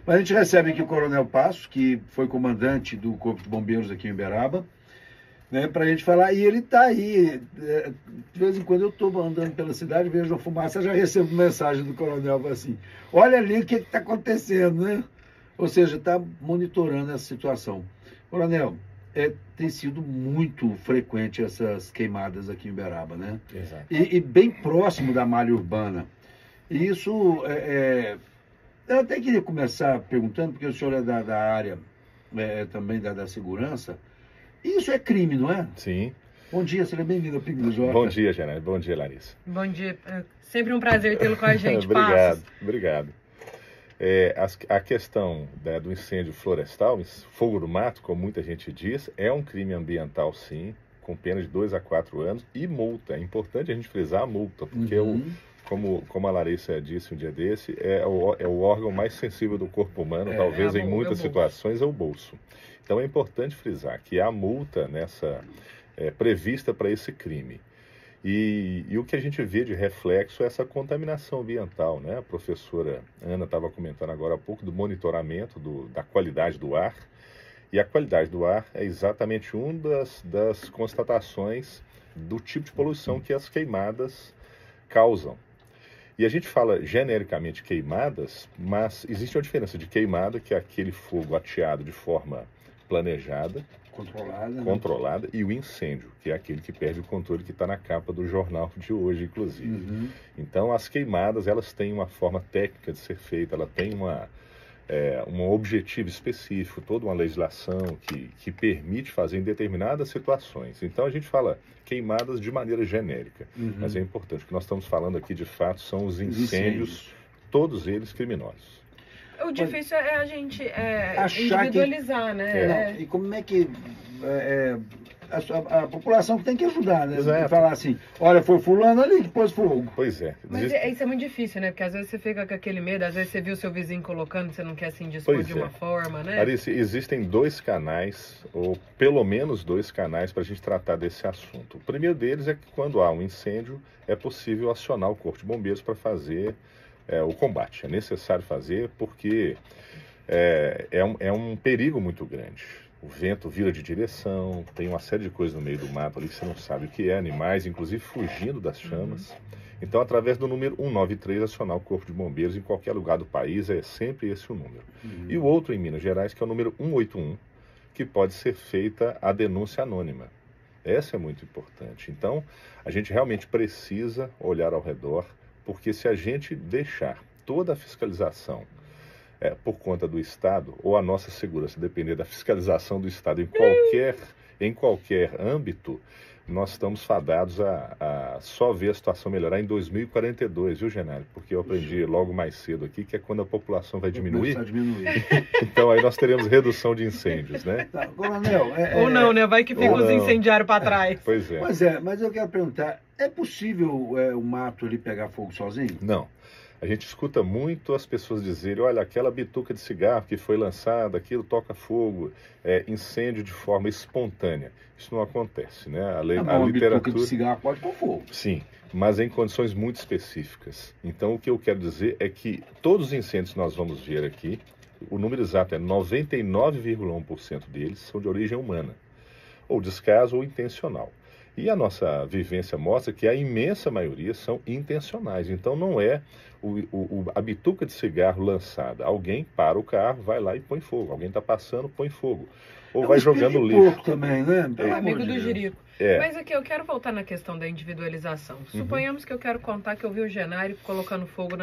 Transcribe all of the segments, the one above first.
Mas a gente recebe aqui o Coronel Passos, que foi comandante do Corpo de Bombeiros aqui em Uberaba, né, para a gente falar, e ele está aí. De vez em quando eu estou andando pela cidade, vejo a fumaça, já recebo mensagem do coronel assim, olha ali o que está acontecendo, né? Ou seja, está monitorando essa situação. Coronel, tem sido muito frequente essas queimadas aqui em Uberaba, né? Exato. E bem próximo da malha urbana. E isso, eu até queria começar perguntando, porque o senhor é da área também da segurança. Isso é crime, não é? Sim. Bom dia, seja bem-vindo ao Pingo do Jota. Bom dia, Janete. Bom dia, Larissa. Bom dia. Sempre um prazer tê-lo com a gente, Obrigado, Passos. obrigado. A questão do incêndio florestal, fogo do mato, como muita gente diz, é um crime ambiental, sim, com pena de 2 a 4 anos e multa. É importante a gente frisar a multa, porque como a Larissa disse um dia desse, é o órgão mais sensível do corpo humano, talvez em muitas situações é o bolso. Então é importante frisar que há multa prevista para esse crime. E o que a gente vê de reflexo é essa contaminação ambiental, né? A professora Ana estava comentando agora há pouco do monitoramento da qualidade do ar. E a qualidade do ar é exatamente uma das constatações do tipo de poluição que as queimadas causam. E a gente fala genericamente queimadas, mas existe uma diferença de queimada, que é aquele fogo ateado de forma planejada, controlada, e o incêndio, que é aquele que perde o controle, que está na capa do jornal de hoje, inclusive. Então, as queimadas, elas têm uma forma técnica de ser feita, ela tem um objetivo específico, toda uma legislação que permite fazer em determinadas situações. Então, a gente fala queimadas de maneira genérica, mas é importante. O que nós estamos falando aqui, de fato, são os incêndios, todos eles criminosos. O difícil é a gente individualizar, né? E como é que a população tem que ajudar, né? Exato. Falar assim, olha, foi fulano ali que pôs fogo. Pois é. Mas isso é muito difícil, né? Porque às vezes você fica com aquele medo, às vezes você viu seu vizinho colocando, você não quer se indispor de uma forma, né? Larissa, existem 2 canais, ou pelo menos 2 canais para a gente tratar desse assunto. O primeiro deles é que quando há um incêndio, é possível acionar o Corpo de Bombeiros para fazer o combate. É necessário fazer porque é um perigo muito grande. O vento vira de direção, tem uma série de coisas no meio do mato ali que você não sabe o que é, animais, inclusive fugindo das chamas. Então, através do número 193, acionar o Corpo de Bombeiros em qualquer lugar do país, é sempre esse o número. E o outro em Minas Gerais, que é o número 181, que pode ser feita a denúncia anônima. Essa é muito importante. Então, a gente realmente precisa olhar ao redor, porque se a gente deixar toda a fiscalização por conta do Estado, ou a nossa segurança depender da fiscalização do Estado em qualquer âmbito, nós estamos fadados a só ver a situação melhorar em 2042, viu, Genaro? Porque eu aprendi logo mais cedo aqui que é quando a população vai diminuir. Então aí nós teremos redução de incêndios, né? Tá, Coronel, ou não, né? Vai que fica os incendiários para trás. Pois é. Mas eu quero perguntar, é possível o mato ali pegar fogo sozinho? Não. A gente escuta muito as pessoas dizerem, olha, aquela bituca de cigarro que foi lançada, aquilo toca fogo, incêndio de forma espontânea. Isso não acontece, né? A literatura... bituca de cigarro pode pôr fogo. Sim, mas em condições muito específicas. Então, o que eu quero dizer é que todos os incêndios que nós vamos ver aqui, o número exato é 99,1% deles são de origem humana, ou descaso ou intencional. E a nossa vivência mostra que a imensa maioria são intencionais. Então não é a bituca de cigarro lançada. Alguém para o carro, vai lá e põe fogo. Alguém está passando, põe fogo. Ou vai jogando lixo. Também, né? É amigo do Jerico. Mas aqui eu quero voltar na questão da individualização. Suponhamos que eu quero contar que eu vi o Genário colocando fogo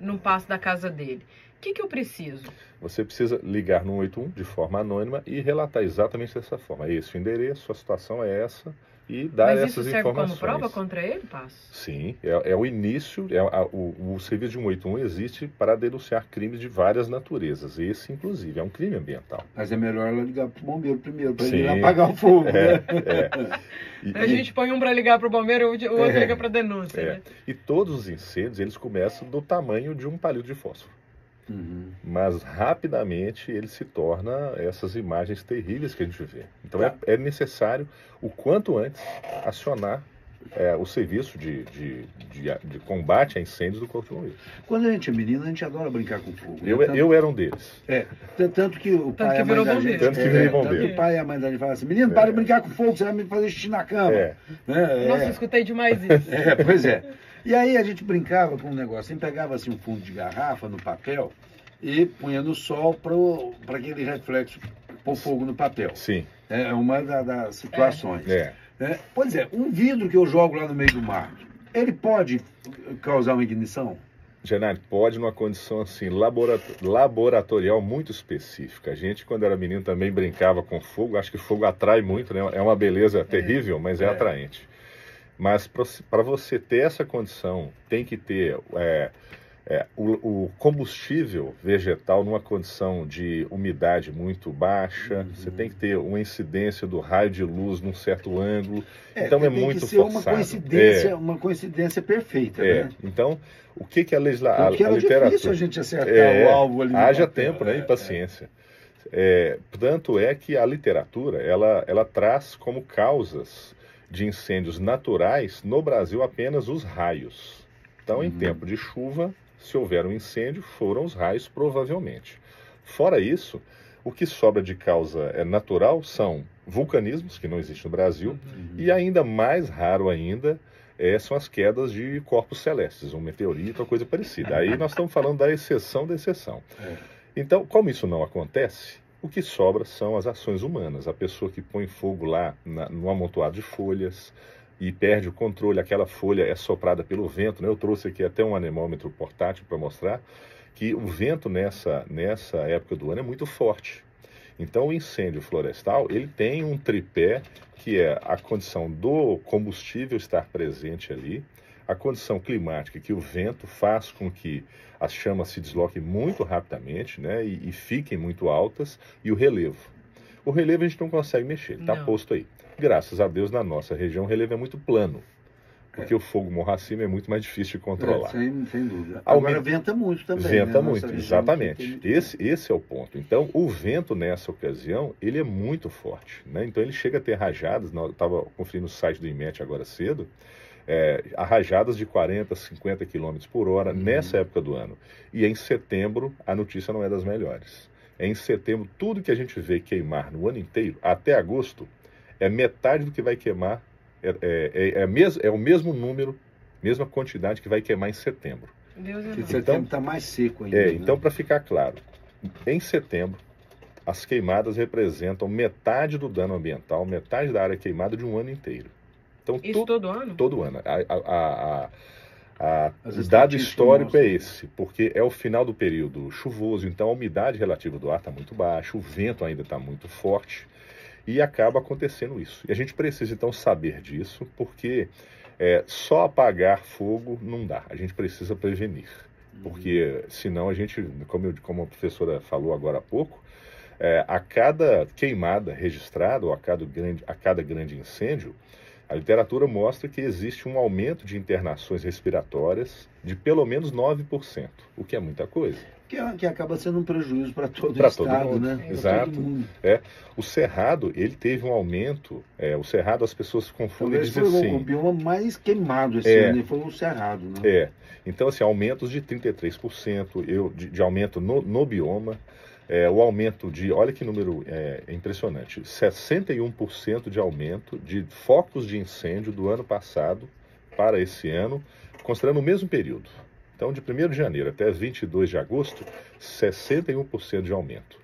no pasto da casa dele. O que eu preciso? Você precisa ligar no 181 de forma anônima e relatar exatamente dessa forma. Esse é o endereço, a situação é essa, e dar essas informações. Mas isso serve como prova contra ele, Passo? Sim, é o início, o serviço de 181 existe para denunciar crimes de várias naturezas. Esse, inclusive, é um crime ambiental. Mas é melhor ela ligar para o bombeiro primeiro, para ele apagar o fogo, né? A gente põe um para ligar para o bombeiro e o outro liga para a denúncia, né? E todos os incêndios, eles começam do tamanho de um palito de fósforo. Mas rapidamente ele se torna essas imagens terríveis que a gente vê. Então é necessário, o quanto antes, acionar o serviço de combate a incêndios do Corpo de Bombeiros. Quando a gente é menino, a gente adora brincar com fogo. Eu era um deles. Tanto que o pai e a mãe da gente... Tanto que virou bombeiro. Tanto que o pai e a mãe da gente falam assim, menino, para de brincar com fogo, você vai me fazer xixi na cama. Nossa, eu escutei demais isso. Pois é. E aí a gente brincava com um negócio, a gente pegava assim um fundo de garrafa no papel e punha no sol para aquele reflexo pôr fogo no papel. Sim. É uma das situações. Pois é, um vidro que eu jogo lá no meio do mar, ele pode causar uma ignição? Genaro, pode numa condição assim, laboratorial muito específica. A gente, quando era menino, também brincava com fogo. Acho que fogo atrai muito, né? É uma beleza terrível, mas é atraente. Mas para você ter essa condição, tem que ter o combustível vegetal numa condição de umidade muito baixa. Você tem que ter uma incidência do raio de luz num certo ângulo. Então é muito forçado. Uma coincidência perfeita. Né? Então, o que a legislação... Porque era difícil a gente acertar o alvo ali. Haja tempo, né? E paciência. Tanto é que a literatura, ela traz como causas de incêndios naturais no Brasil apenas os raios. Então, em tempo de chuva, se houver um incêndio, foram os raios, provavelmente. Fora isso, o que sobra de causa natural são vulcanismos, que não existe no Brasil, e ainda mais raro ainda são as quedas de corpos celestes, um meteorito ou coisa parecida. Aí nós estamos falando da exceção da exceção. Então, como isso não acontece, o que sobra são as ações humanas. A pessoa que põe fogo lá no amontoado de folhas e perde o controle, aquela folha é soprada pelo vento, né? Eu trouxe aqui até um anemômetro portátil para mostrar que o vento nessa época do ano é muito forte. Então o incêndio florestal, ele tem um tripé que é a condição do combustível estar presente ali, a condição climática, que o vento faz com que as chamas se desloquem muito rapidamente, né, e fiquem muito altas, e o relevo. O relevo a gente não consegue mexer, está posto aí. Graças a Deus, na nossa região, o relevo é muito plano, porque o fogo morro acima é muito mais difícil de controlar. Sem dúvida. Agora venta muito também. Venta muito, exatamente. Esse é o ponto. Então, o vento nessa ocasião, ele é muito forte, né? Então, ele chega a ter rajadas, eu estava conferindo no site do IMET agora cedo, a rajadas de 40, 50 km por hora nessa época do ano. E em setembro, a notícia não é das melhores. Em setembro, tudo que a gente vê queimar no ano inteiro, até agosto, é metade do que vai queimar, é o mesmo número, mesma quantidade que vai queimar em setembro. Setembro está mais seco ainda. Né? Então, para ficar claro, em setembro, as queimadas representam metade do dano ambiental, metade da área queimada de um ano inteiro. Então, isso todo ano? Todo ano. O dado histórico é esse, porque é o final do período chuvoso, então a umidade relativa do ar está muito baixa, o vento ainda está muito forte e acaba acontecendo isso. E a gente precisa então saber disso, porque só apagar fogo não dá, a gente precisa prevenir, porque senão a gente, como a professora falou agora há pouco, a cada queimada registrada ou a cada grande incêndio, a literatura mostra que existe um aumento de internações respiratórias de pelo menos 9%, o que é muita coisa. Que acaba sendo um prejuízo para todo o estado, né? Exato. O Cerrado, ele teve um aumento, o Cerrado as pessoas confundem e dizem assim... Talvez foi o bioma mais queimado esse ano, foi o Cerrado, né? Então, assim, aumentos de 33% de aumento no bioma. O aumento olha que número impressionante, 61% de aumento de focos de incêndio do ano passado para esse ano, considerando o mesmo período. Então, de 1º de janeiro até 22 de agosto, 61% de aumento.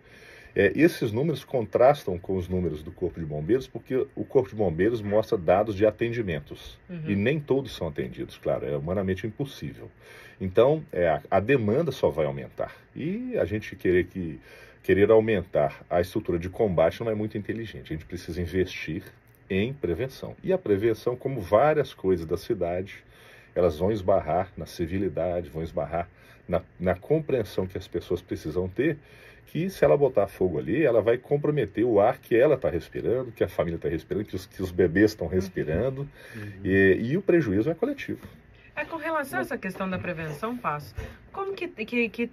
Esses números contrastam com os números do Corpo de Bombeiros, porque o Corpo de Bombeiros mostra dados de atendimentos, e nem todos são atendidos, claro, é humanamente impossível. Então, a demanda só vai aumentar. E a gente querer aumentar a estrutura de combate não é muito inteligente. A gente precisa investir em prevenção. E a prevenção, como várias coisas da cidade, elas vão esbarrar na civilidade, vão esbarrar na compreensão que as pessoas precisam ter, que se ela botar fogo ali, ela vai comprometer o ar que ela está respirando, que a família está respirando, que os bebês estão respirando, e o prejuízo é coletivo. Com relação a essa questão da prevenção, Passo, como que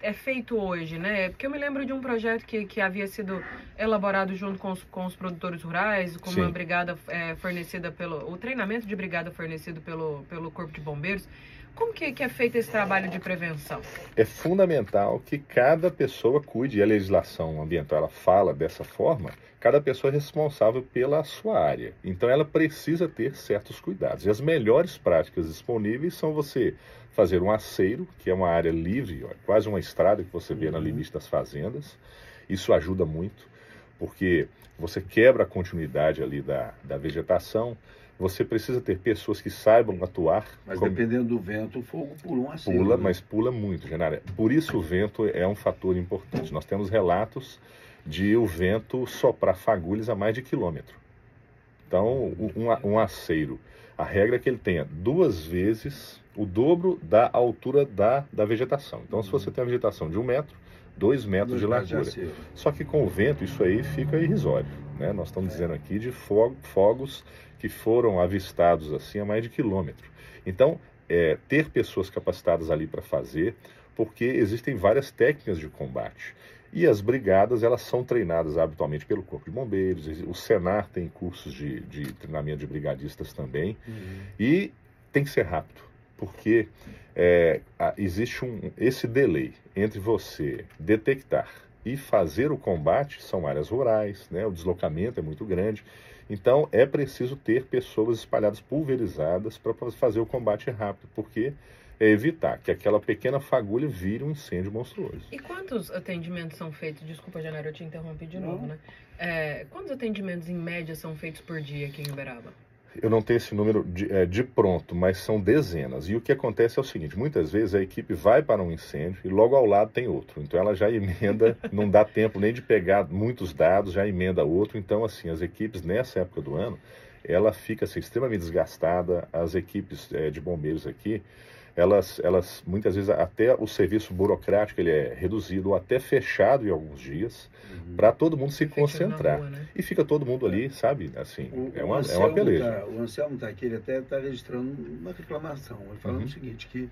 é feito hoje, né? Porque eu me lembro de um projeto que havia sido elaborado junto com os produtores rurais, com uma brigada fornecida o treinamento de brigada fornecido pelo Corpo de Bombeiros. Como que é feito esse trabalho de prevenção? É fundamental que cada pessoa cuide, e a legislação ambiental ela fala dessa forma, cada pessoa é responsável pela sua área. Então ela precisa ter certos cuidados. E as melhores práticas disponíveis são você fazer um aceiro, que é uma área livre, quase uma estrada que você vê no limite das fazendas. Isso ajuda muito, porque você quebra a continuidade ali da vegetação. Você precisa ter pessoas que saibam atuar. Mas dependendo do vento, o fogo pula um aceiro. Pula, mas pula muito, Genara. Por isso o vento é um fator importante. Nós temos relatos de o vento soprar fagulhas a mais de quilômetro. Então, um aceiro, a regra é que ele tenha 2 vezes o dobro da altura da vegetação. Então, se você tem a vegetação de 1 metro, 2 metros de largura. Só que com o vento isso aí fica irrisório, né? Nós estamos dizendo aqui de fogos que foram avistados assim a mais de quilômetro. Então, ter pessoas capacitadas ali para fazer, porque existem várias técnicas de combate. E as brigadas, elas são treinadas habitualmente pelo Corpo de Bombeiros, o Senar tem cursos de treinamento de brigadistas também, e tem que ser rápido, porque existe esse delay entre você detectar e fazer o combate, são áreas rurais, né? O deslocamento é muito grande, então é preciso ter pessoas espalhadas, pulverizadas, para fazer o combate rápido, porque evitar que aquela pequena fagulha vire um incêndio monstruoso. E quantos atendimentos são feitos? Desculpa, Genara, eu te interrompi de novo, né? Quantos atendimentos em média são feitos por dia aqui em Uberaba? Eu não tenho esse número de pronto, mas são dezenas. E o que acontece é o seguinte, muitas vezes a equipe vai para um incêndio e logo ao lado tem outro. Então ela já emenda, não dá tempo nem de pegar muitos dados, já emenda outro. Então, assim, as equipes nessa época do ano, ela fica assim, extremamente desgastada. As equipes de bombeiros aqui, elas muitas vezes até o serviço burocrático ele é reduzido ou até fechado em alguns dias para todo mundo se concentrar. Rua, né? E fica todo mundo ali, sabe? Assim, é uma peleja. O Anselmo está aqui, ele até está registrando uma reclamação. Ele falando o seguinte, que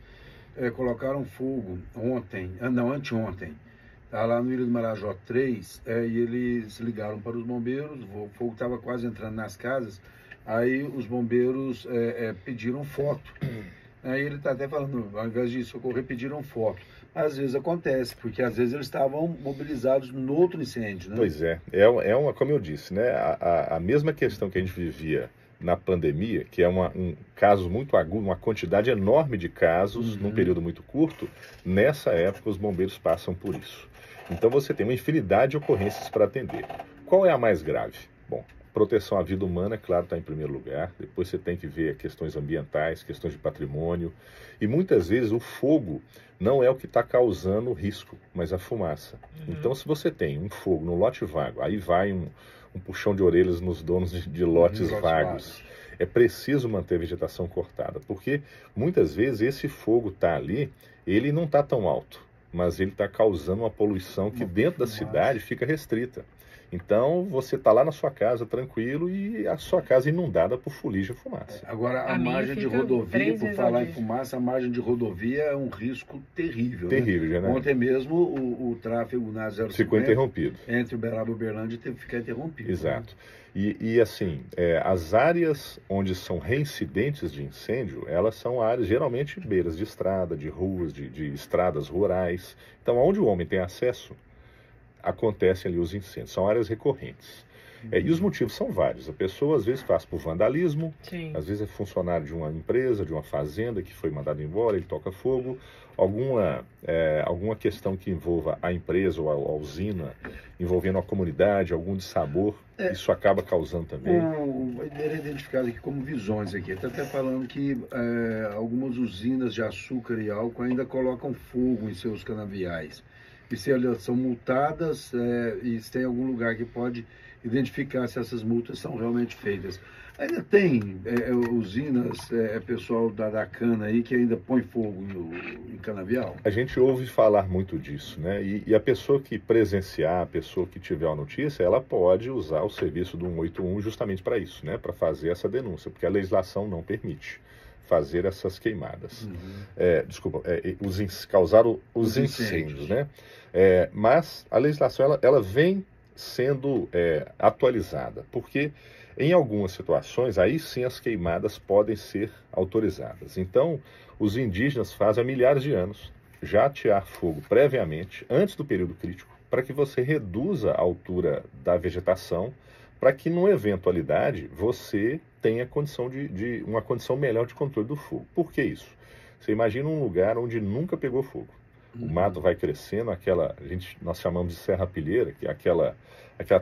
colocaram fogo anteontem, tá lá no Ilha do Marajó 3, e eles ligaram para os bombeiros, o fogo estava quase entrando nas casas, aí os bombeiros pediram foto. Aí ele está até falando, ao invés de socorrer, pediram foto. Às vezes acontece, porque às vezes eles estavam mobilizados no outro incêndio, né? Pois é, como eu disse, né? A mesma questão que a gente vivia na pandemia, que é um caso muito agudo, uma quantidade enorme de casos num período muito curto, nessa época os bombeiros passam por isso. Então você tem uma infinidade de ocorrências para atender. Qual é a mais grave? Bom, proteção à vida humana, claro, está em primeiro lugar. Depois você tem que ver questões ambientais, questões de patrimônio. E muitas vezes o fogo não é o que está causando o risco, mas a fumaça. Então, se você tem um fogo no lote vago, aí vai um puxão de orelhas nos donos de lotes vagos. É preciso manter a vegetação cortada, porque muitas vezes esse fogo está ali, ele não está tão alto, mas ele está causando uma poluição que dentro da cidade fica restrita. Então, você está lá na sua casa tranquilo e a sua casa inundada por fuligem e fumaça. Agora, a margem de rodovia, por falar em fumaça, a margem de rodovia é um risco terrível. Terrível, né? Ontem mesmo o tráfego na 050 ficou interrompido. Entre Uberaba e Uberlândia teve que ficar interrompido. Exato. Né? E assim, as áreas onde são reincidentes de incêndio, elas são áreas geralmente beiras de estrada, de ruas, de estradas rurais. Então, onde o homem tem acesso, acontecem ali os incêndios, são áreas recorrentes. E os motivos são vários. A pessoa às vezes faz por vandalismo, às vezes é funcionário de uma empresa, de uma fazenda que foi mandado embora, ele toca fogo, alguma questão que envolva a empresa ou a usina, envolvendo a comunidade, algum dissabor, isso acaba causando também. Ele é identificado aqui como visões aqui. Está até falando que algumas usinas de açúcar e álcool ainda colocam fogo em seus canaviais. E se elas são multadas, e se tem algum lugar que pode identificar se essas multas são realmente feitas. Ainda tem usinas, pessoal da cana aí que ainda põe fogo em canavial? A gente ouve falar muito disso, né? E a pessoa que presenciar, a pessoa que tiver a notícia, ela pode usar o serviço do 181 justamente para isso, né? Para fazer essa denúncia, porque a legislação não permite fazer essas queimadas. Causaram os incêndios, né? Mas a legislação ela vem sendo atualizada, porque em algumas situações, aí sim as queimadas podem ser autorizadas. Então, os indígenas fazem há milhares de anos já atear fogo previamente, antes do período crítico, para que você reduza a altura da vegetação, para que, numa eventualidade, você tenha condição de uma condição melhor de controle do fogo. Por que isso? Você imagina um lugar onde nunca pegou fogo. O mato vai crescendo, nós chamamos de serrapilheira, que é aquela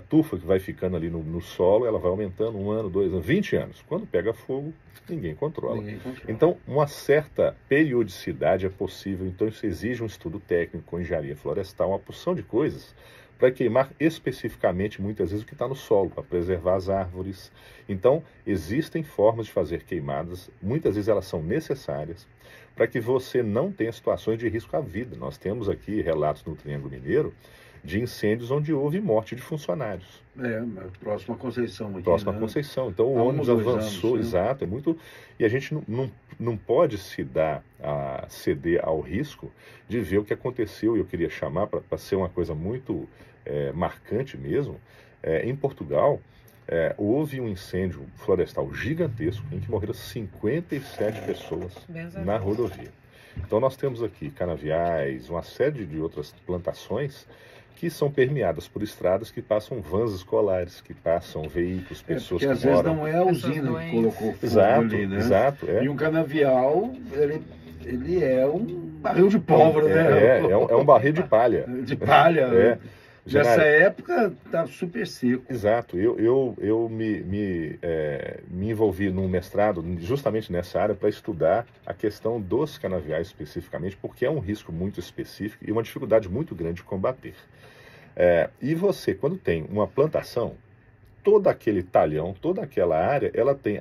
tufa que vai ficando ali no solo, ela vai aumentando 1 ano, 2 anos, 20 anos. Quando pega fogo, ninguém controla. Então, uma certa periodicidade é possível. Então, isso exige um estudo técnico, com engenharia florestal, uma porção de coisas, para queimar especificamente, muitas vezes, o que está no solo, para preservar as árvores. Então, existem formas de fazer queimadas, muitas vezes elas são necessárias, para que você não tenha situações de risco à vida. Nós temos aqui relatos no Triângulo Mineiro de incêndios onde houve morte de funcionários. Próxima Conceição aqui, Próxima né? Conceição. Então o ônibus avançou, exato, é muito... E a gente não pode ceder ao risco de ver o que aconteceu, e eu queria chamar para ser uma coisa muito marcante mesmo. Em Portugal, houve um incêndio florestal gigantesco em que morreram 57 pessoas na rodovia. Então nós temos aqui canaviais, uma série de outras plantações que são permeadas por estradas que passam vans escolares, que passam veículos, pessoas que moram... Porque às vezes não é a usina que colocou fogo ali, né? Exato. E um canavial, ele é um barril de pólvora, né? É um barril de palha. De palha. Nessa época está super seco. Exato. Eu me envolvi num mestrado justamente nessa área para estudar a questão dos canaviais especificamente, porque é um risco muito específico e uma dificuldade muito grande de combater. E você, quando tem uma plantação, todo aquele talhão, toda aquela área,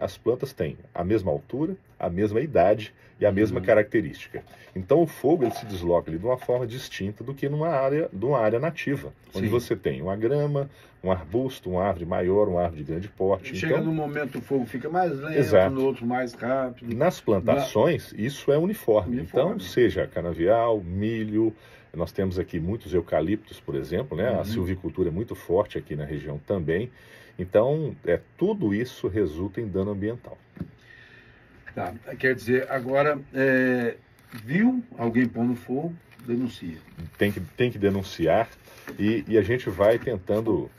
as plantas têm a mesma altura, a mesma idade e a mesma característica. Então o fogo ele se desloca ali de uma forma distinta do que de uma área nativa, onde você tem uma grama, um arbusto, uma árvore maior, uma árvore de grande porte. Chega num momento o fogo fica mais lento, exato. No outro mais rápido. Nas plantações, isso é uniforme. Então, seja canavial, milho, nós temos aqui muitos eucaliptos, por exemplo, né? A silvicultura é muito forte aqui na região também. Então, tudo isso resulta em dano ambiental. Tá, quer dizer, agora, viu alguém pondo fogo, denuncia. Tem que denunciar e a gente vai tentando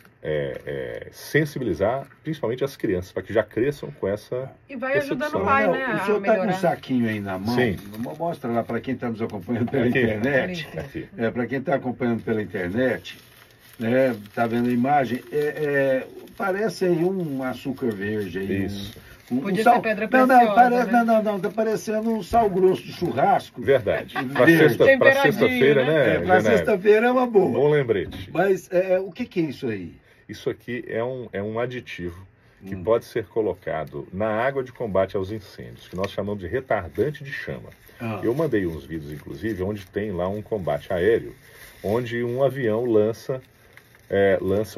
sensibilizar, principalmente as crianças, para que já cresçam com essa E vai ajudando o pai, né? O senhor está com um saquinho aí na mão? Sim. Mostra lá para quem está nos acompanhando pela internet. Para quem está acompanhando pela internet, né, tá vendo a imagem? Parece aí um açúcar verde aí. Isso. Podia ser pedra preciosa, não, tá parecendo um sal grosso de churrasco. Verdade. Para sexta-feira, né? Para sexta-feira é uma boa. Bom lembrete. Mas o que é isso aí? Isso aqui é um aditivo que pode ser colocado na água de combate aos incêndios, que nós chamamos de retardante de chama. Eu mandei uns vídeos, inclusive, onde tem lá um combate aéreo, onde um avião lança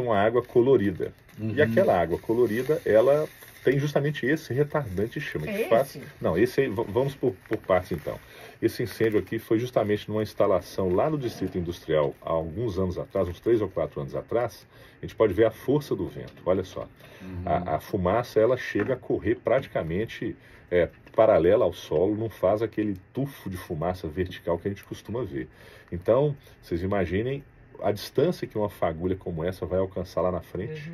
uma água colorida. E aquela água colorida, ela tem justamente esse retardante de chama. Não, esse aí, vamos por partes então. Esse incêndio aqui foi justamente numa instalação lá no Distrito Industrial, há alguns anos atrás, uns 3 ou 4 anos atrás. A gente pode ver a força do vento, olha só. A fumaça, ela chega a correr praticamente paralela ao solo, não faz aquele tufo de fumaça vertical que a gente costuma ver. Então, vocês imaginem a distância que uma fagulha como essa vai alcançar lá na frente.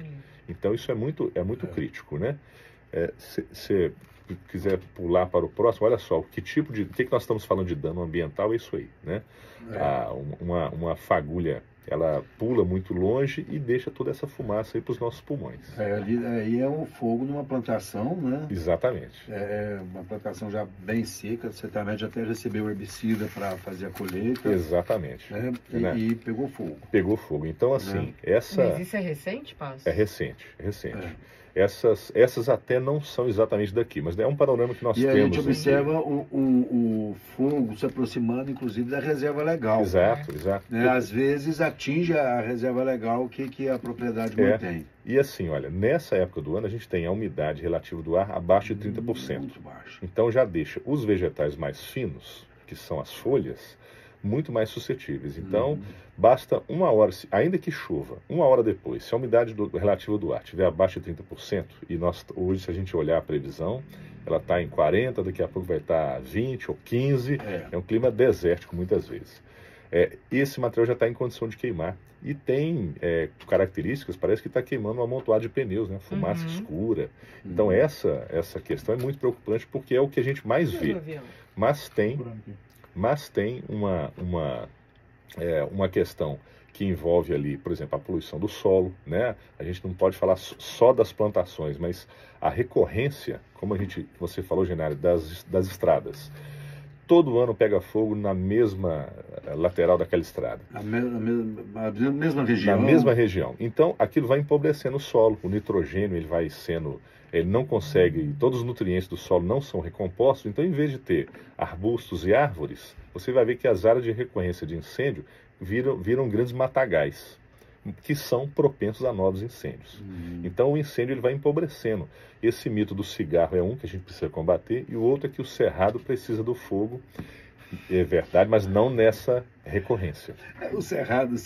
Então isso é muito crítico, né? Se quiser pular para o próximo, olha só, o que nós estamos falando de dano ambiental é isso aí, né? Uma fagulha, ela pula muito longe e deixa toda essa fumaça aí para os nossos pulmões. Aí é um fogo numa plantação, né? Exatamente. Uma plantação já bem seca, certamente até recebeu herbicida para fazer a colheita. Exatamente. E pegou fogo. Pegou fogo. Então, assim, Mas isso é recente, Passo? É recente. Essas até não são exatamente daqui, mas é um panorama que nós temos. E a gente observa o fogo se aproximando, inclusive, da reserva legal. Exato. Né? Às vezes atinge a reserva legal que a propriedade mantém. E assim, olha, nessa época do ano a gente tem a umidade relativa do ar abaixo de 30%. Muito baixo. Então já deixa os vegetais mais finos, que são as folhas, muito mais suscetíveis. Então, basta uma hora, ainda que chova, uma hora depois, se a umidade relativa do ar estiver abaixo de 30%, e hoje, se a gente olhar a previsão, ela está em 40%, daqui a pouco vai estar 20% ou 15%, é um clima desértico muitas vezes. Esse material já está em condição de queimar. E tem características, parece que está queimando um amontoado de pneus, né? Fumaça escura. Então, essa questão é muito preocupante, porque é o que a gente mais vê. Mas tem uma questão que envolve ali, por exemplo, a poluição do solo, né? A gente não pode falar só das plantações, mas a recorrência, como você falou, Genário, das estradas. Todo ano pega fogo na mesma lateral daquela estrada. Na mesma região? Na mesma região. Então, aquilo vai empobrecendo o solo. O nitrogênio, ele não consegue, todos os nutrientes do solo não são recompostos. Então, em vez de ter arbustos e árvores, você vai ver que as áreas de recorrência de incêndio viram grandes matagais, que são propensos a novos incêndios. Então, o incêndio ele vai empobrecendo. Esse mito do cigarro é um que a gente precisa combater, e o outro é que o cerrado precisa do fogo. É verdade, mas não nessa recorrência. O cerrado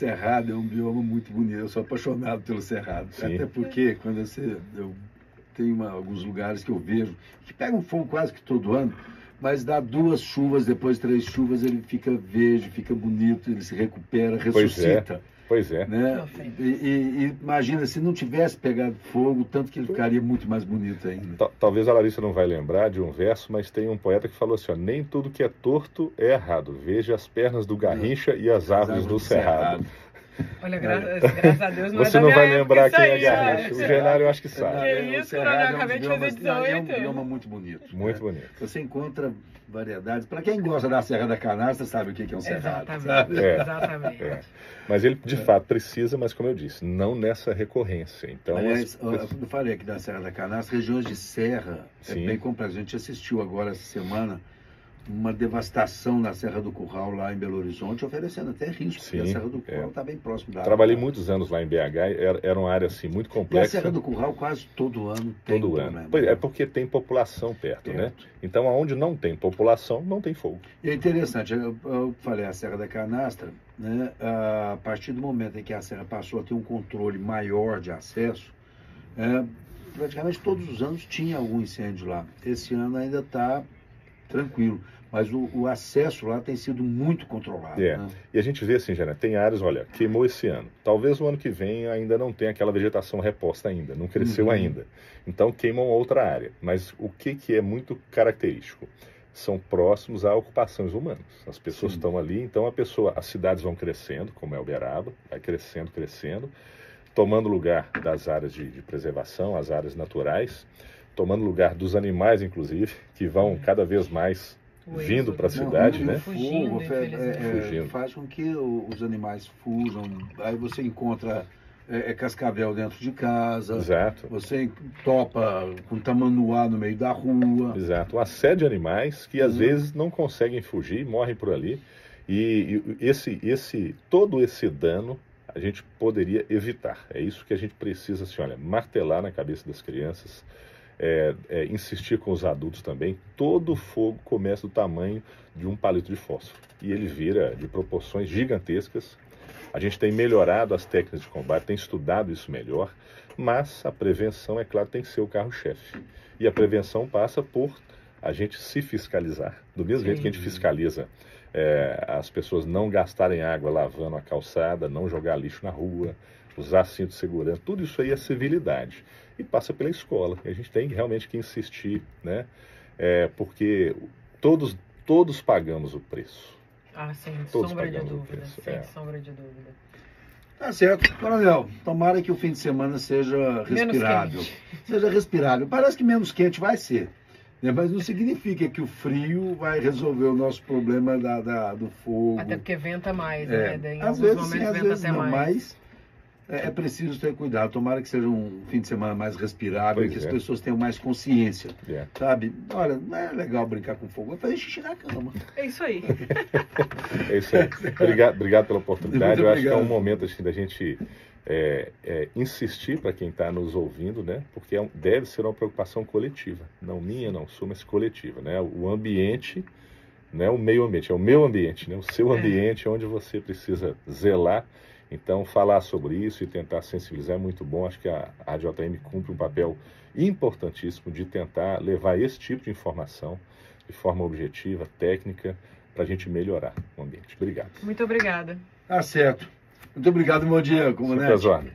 é um bioma muito bonito. Eu sou apaixonado pelo cerrado. Sim. Até porque quando eu tenho alguns lugares que eu vejo que pegam fogo quase que todo ano, mas dá 2 chuvas, depois 3 chuvas, ele fica verde, fica bonito, ele se recupera, ressuscita. Pois é. Né? E imagina, se não tivesse pegado fogo, tanto que ele ficaria muito mais bonito ainda. Talvez a Larissa não vai lembrar de um verso, mas tem um poeta que falou assim, ó, nem tudo que é torto é errado. Veja as pernas do Garrincha e as árvores do cerrado. Olha, graças a Deus não Você é não da vai minha lembrar época quem é isso aí, Garrincha. O Genário eu acho que sabe. Que isso, eu acabei de fazer 18. É um bioma muito bonito. Muito bonito. Você encontra variedades. Para quem gosta da Serra da Canastra, sabe o que é um cerrado. Exatamente. Mas ele, de fato, precisa, mas como eu disse, não nessa recorrência. Então, aliás, eu falei aqui da Serra da Canastra, regiões de serra, bem complexo. A gente assistiu agora essa semana uma devastação na Serra do Curral, lá em Belo Horizonte, oferecendo até risco, porque a Serra do Curral está bem próximo da água. Trabalhei muitos anos lá em BH, era uma área assim, muito complexa. E a Serra do Curral quase todo ano tem problema. É porque tem população perto, né? Então, onde não tem população, não tem fogo. E é interessante, eu falei a Serra da Canastra, né? A partir do momento em que a serra passou a ter um controle maior de acesso, praticamente todos os anos tinha algum incêndio lá. Esse ano ainda está tranquilo. Mas o acesso lá tem sido muito controlado. Né? E a gente vê assim, Jana, tem áreas, olha, queimou esse ano. Talvez o ano que vem ainda não tenha aquela vegetação reposta ainda, não cresceu ainda. Então queimam outra área. Mas o que é muito característico? São próximos a ocupações humanas. As pessoas estão ali, então as cidades vão crescendo, como é Uberaba, vai crescendo, tomando lugar das áreas de preservação, as áreas naturais, tomando lugar dos animais, inclusive, que vão cada vez mais vindo para a cidade, né? Fugindo. Faz com que os animais fujam. Aí você encontra cascavel dentro de casa. Exato. Você topa com tamanduá no meio da rua. Exato. Uma série de animais que às vezes não conseguem fugir, morrem por ali. E todo esse dano a gente poderia evitar. É isso que a gente precisa, assim, olha, martelar na cabeça das crianças. Insistir com os adultos também. Todo fogo começa do tamanho de um palito de fósforo e ele vira de proporções gigantescas. A gente tem melhorado as técnicas de combate, tem estudado isso melhor, mas a prevenção, é claro, tem que ser o carro-chefe. E a prevenção passa por a gente se fiscalizar. Do mesmo jeito que a gente fiscaliza as pessoas não gastarem água lavando a calçada, não jogar lixo na rua, usar cinto de segurança, tudo isso aí é civilidade. E passa pela escola. E a gente tem realmente que insistir, né? Porque todos pagamos o preço. Sem todos sombra de pagamos o dúvida. preço. Sem sombra de dúvida. Tá certo. Coronel, tomara que o fim de semana seja respirável. Seja respirável. Parece que menos quente vai ser. Né? Mas não significa que o frio vai resolver o nosso problema do fogo. Até porque venta mais, né? Em às alguns vezes momentos sim, às venta vezes até não, mais. mas é preciso ter cuidado. Tomara que seja um fim de semana mais respirável, Pois que as é. pessoas tenham mais consciência, É. sabe? Olha, não é legal brincar com fogo, é fazer xixi na cama. É isso aí. É isso aí. Obrigado pela oportunidade. Muito Eu acho que é um obrigado. momento assim, da gente insistir para quem está nos ouvindo, né? Porque deve ser uma preocupação coletiva. Não minha, não sua, mas coletiva. Né? O ambiente, né? O meio ambiente. É o meu ambiente, né? O seu ambiente é onde você precisa zelar. Então, falar sobre isso e tentar sensibilizar é muito bom. Acho que a ADJM cumpre um papel importantíssimo de tentar levar esse tipo de informação de forma objetiva, técnica, para a gente melhorar o ambiente. Obrigado. Muito obrigada. Tá certo. Muito obrigado, bom dia, comandante. Super, Zornes.